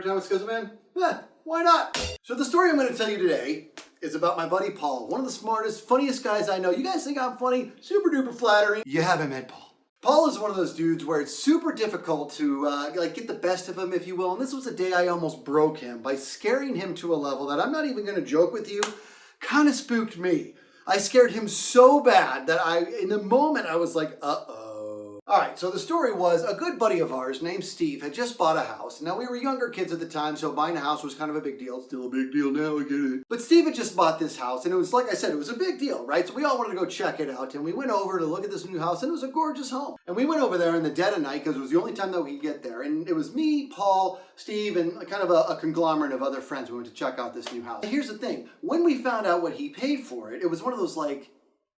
time with Skizzleman? Why not? So the story I'm going to tell you today is about my buddy Paul, one of the smartest, funniest guys I know. You guys think I'm funny? Super duper flattering. You haven't met Paul. Paul is one of those dudes where it's super difficult to get the best of him, if you will. And this was a day I almost broke him by scaring him to a level that I'm not even going to joke with you. Kind of spooked me. I scared him so bad that in the moment I was like, uh-oh. All right, so the story was a good buddy of ours named Steve had just bought a house. Now, we were younger kids at the time, so buying a house was kind of a big deal. It's still a big deal now, I get it. But Steve had just bought this house, and it was, like I said, it was a big deal, right? So we all wanted to go check it out, and we went over to look at this new house, and it was a gorgeous home. And we went over there in the dead of night, because it was the only time that we could get there. And it was me, Paul, Steve, and kind of a conglomerate of other friends. We went to check out this new house. And here's the thing. When we found out what he paid for it, it was one of those like,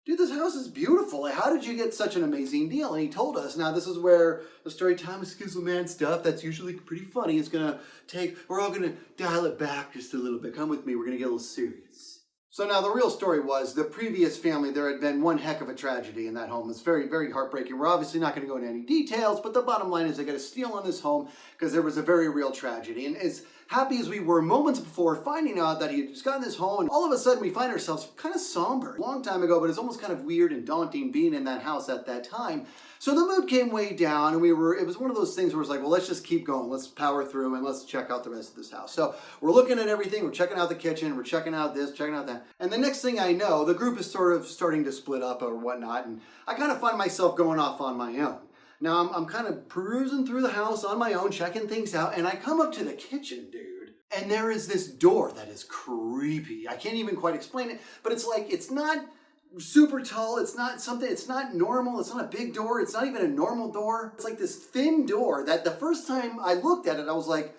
dude, this house is beautiful. Like, how did you get such an amazing deal? And he told us. Now, this is where the story time with Skizzleman stuff, that's usually pretty funny, is going to take, we're all going to dial it back just a little bit. Come with me, we're going to get a little serious. So now the real story was the previous family, there had been one heck of a tragedy in that home. It's very, very heartbreaking. We're obviously not going to go into any details, but the bottom line is they got a steal on this home because there was a very real tragedy. And as happy as we were moments before finding out that he had just gotten this home, and all of a sudden we find ourselves kind of somber. A long time ago, but it's almost kind of weird and daunting being in that house at that time. So the mood came way down, and it was one of those things where it's like, well, let's just keep going. Let's power through and let's check out the rest of this house. So we're looking at everything. We're checking out the kitchen. We're checking out this, checking out that. And the next thing I know, the group is sort of starting to split up or whatnot, and I kind of find myself going off on my own. Now I'm kind of perusing through the house on my own, checking things out, and I come up to the kitchen, dude. And there is this door that is creepy. I can't even quite explain it, but it's like, it's not super tall. It's not something, it's not normal. It's not a big door. It's not even a normal door. It's like this thin door that the first time I looked at it, I was like,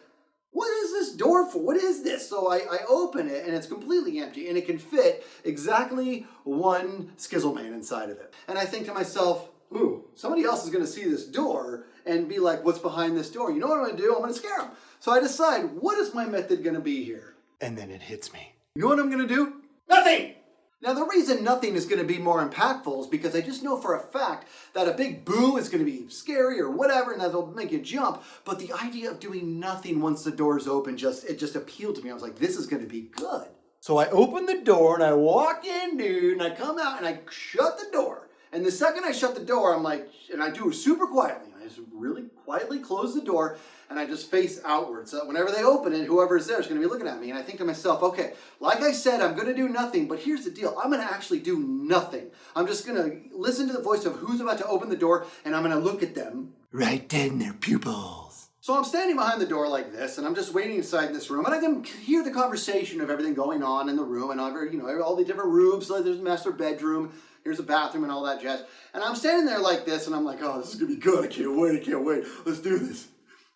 what is this door for? What is this? So I open it and it's completely empty and it can fit exactly one Skizzleman inside of it. And I think to myself, ooh, somebody else is going to see this door and be like, what's behind this door? You know what I'm going to do? I'm going to scare them. So I decide, what is my method going to be here? And then it hits me. You know what I'm going to do? Nothing! Now, the reason nothing is going to be more impactful is because I just know for a fact that a big boo is going to be scary or whatever, and that'll make you jump. But the idea of doing nothing once the door's open, it just appealed to me. I was like, this is going to be good. So I open the door and I walk in, dude, and I come out and I shut the door. And the second I shut the door, I'm like, and I do it super quietly. I just really quietly close the door and I just face outwards. So whenever they open it, whoever is there is going to be looking at me. And I think to myself, okay, like I said, I'm going to do nothing, but here's the deal. I'm going to actually do nothing. I'm just going to listen to the voice of who's about to open the door and I'm going to look at them right dead in their pupils. So I'm standing behind the door like this and I'm just waiting inside this room and I can hear the conversation of everything going on in the room and all the different rooms. So there's a master bedroom. Here's a bathroom and all that jazz. And I'm standing there like this and I'm like, oh, this is going to be good. I can't wait. Let's do this.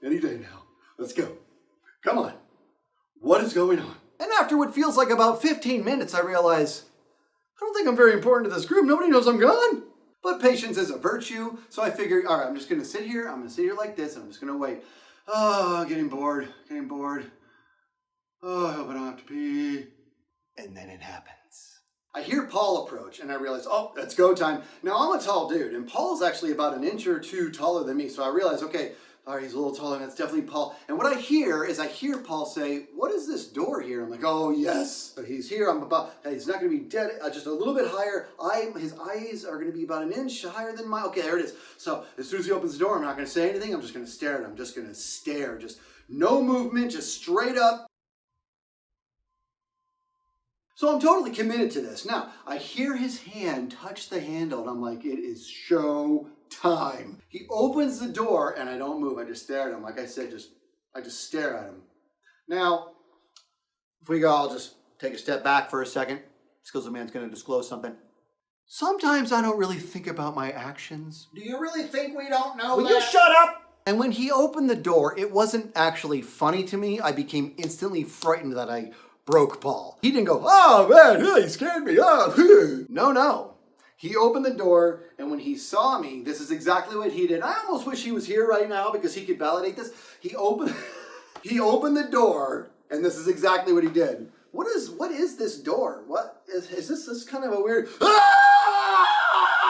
Any day now. Let's go. Come on. What is going on? And after what feels like about 15 minutes, I realize, I don't think I'm very important to this group. Nobody knows I'm gone. But patience is a virtue. So I figured, all right, I'm just going to sit here. I'm going to sit here like this and I'm just going to wait. Oh, getting bored. Oh, I hope I don't have to pee. And then it happens. I hear Paul approach and I realize, oh, it's go time. Now I'm a tall dude and Paul's actually about an inch or two taller than me. So I realize, okay, all right, he's a little taller and that's definitely Paul. And what I hear Paul say, what is this door here? I'm like, oh yes. So he's here, he's not gonna be dead, just a little bit higher. His eyes are gonna be about an inch higher than mine. Okay, there it is. So as soon as he opens the door, I'm not gonna say anything. I'm just gonna stare at him. I'm just gonna stare, just no movement, just straight up. So I'm totally committed to this. Now, I hear his hand touch the handle and I'm like, it is show time. He opens the door and I don't move. I just stare at him. Like I said, I just stare at him. Now, if we go, I'll just take a step back for a second. Skizzleman's going to disclose something. Sometimes I don't really think about my actions. Do you really think we don't know that? Will you shut up? And when he opened the door, it wasn't actually funny to me. I became instantly frightened that I broke Paul. He didn't go, oh man, he scared me. Oh. No. He opened the door, and when he saw me, this is exactly what he did. I almost wish he was here right now because he could validate this. He opened the door, and this is exactly what he did. What is this door? What is this kind of a weird? Ah!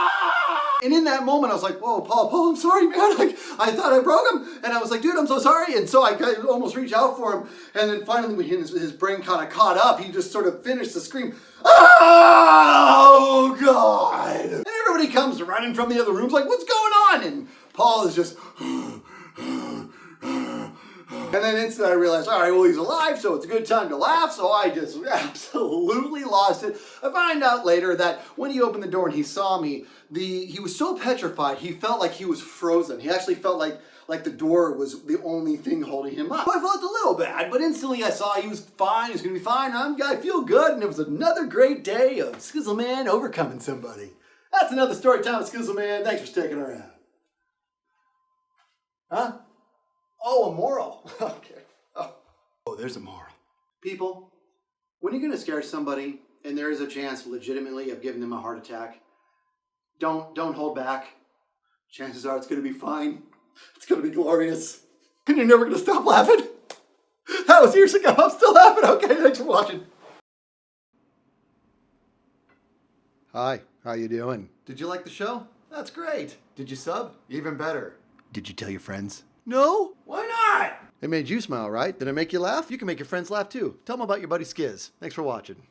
And in that moment, I was like, whoa, Paul, I'm sorry, man. Like, I thought I broke him. And I was like, dude, I'm so sorry. And so I almost reached out for him. And then finally, when his brain kind of caught up, he just sort of finished the scream. Oh, God. And everybody comes running from the other rooms like, what's going on? And Paul is just... And then instantly I realized, all right, well, he's alive, so it's a good time to laugh. So I just absolutely lost it. I find out later that when he opened the door and he saw me, he was so petrified, he felt like he was frozen. He actually felt like the door was the only thing holding him up. I felt a little bad, but instantly I saw he was fine, he was going to be fine. I feel good, and it was another great day of Skizzleman overcoming somebody. That's another story time with Skizzleman. Thanks for sticking around. Huh? Oh, a moral. Okay. Oh, there's a moral. People, when you're going to scare somebody and there is a chance legitimately of giving them a heart attack, don't hold back. Chances are it's going to be fine. It's going to be glorious. And you're never going to stop laughing. That was years ago. I'm still laughing. Okay, thanks for watching. Hi, how you doing? Did you like the show? That's great. Did you sub? Even better. Did you tell your friends? No? Why not? It made you smile, right? Did it make you laugh? You can make your friends laugh too. Tell them about your buddy Skiz. Thanks for watching.